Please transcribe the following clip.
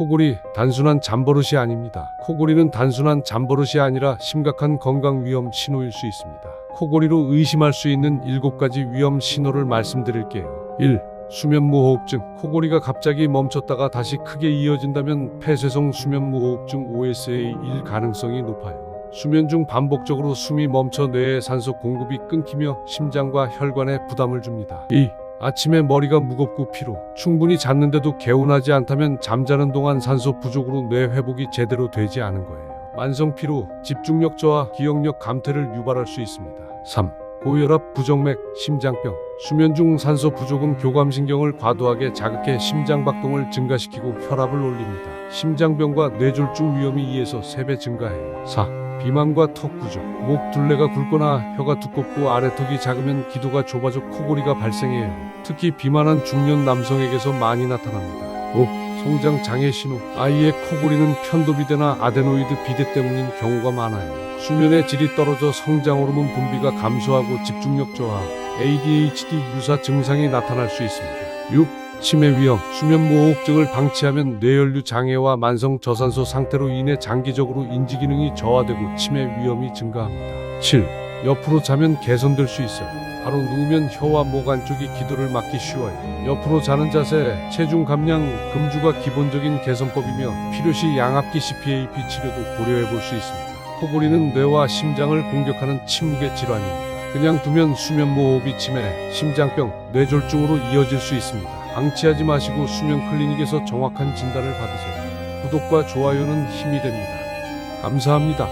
코골이 단순한 잠버릇이 아닙니다. 코골이는 단순한 잠버릇이 아니라 심각한 건강 위험 신호일 수 있습니다. 코골이로 의심할 수 있는 7가지 위험 신호를 말씀드릴게요. 1. 수면무호흡증. 코골이가 갑자기 멈췄다가 다시 크게 이어진다면 폐쇄성 수면무호흡증 OSA일 가능성이 높아요. 수면 중 반복적으로 숨이 멈춰 뇌에 산소 공급이 끊기며 심장과 혈관에 부담을 줍니다. 2. 아침에 머리가 무겁고 피로. 충분히 잤는데도 개운하지 않다면 잠자는 동안 산소 부족으로 뇌 회복이 제대로 되지 않은 거예요. 만성 피로, 집중력 저하, 기억력 감퇴를 유발할 수 있습니다. 3. 고혈압, 부정맥, 심장병. 수면 중 산소 부족은 교감신경을 과도하게 자극해 심장박동을 증가시키고 혈압을 올립니다. 심장병과 뇌졸중 위험이 2에서 3배 증가해요. 4. 비만과 턱 구조. 목 둘레가 굵거나 혀가 두껍고 아래턱이 작으면 기도가 좁아져 코골이가 발생해요. 특히 비만한 중년 남성에게서 많이 나타납니다. 5. 성장 장애 신호. 아이의 코골이는 편도비대나 아데노이드 비대 때문인 경우가 많아요. 수면의 질이 떨어져 성장 호르몬 분비가 감소하고 집중력 저하, ADHD 유사 증상이 나타날 수 있습니다. 6. 치매 위험. 수면무호흡증을 방치하면 뇌연류 장애와 만성 저산소 상태로 인해 장기적으로 인지기능이 저하되고 치매 위험이 증가합니다. 7. 옆으로 자면 개선될 수 있어요. 바로 누우면 혀와 목 안쪽이 기도를 막기 쉬워요. 옆으로 자는 자세, 체중 감량, 금주가 기본적인 개선법이며 필요시 양압기 CPAP 치료도 고려해 볼 수 있습니다. 코골이는 뇌와 심장을 공격하는 침묵의 질환입니다. 그냥 두면 수면무호흡이 치매, 심장병, 뇌졸중으로 이어질 수 있습니다. 방치하지 마시고 수면 클리닉에서 정확한 진단을 받으세요. 구독과 좋아요는 힘이 됩니다. 감사합니다.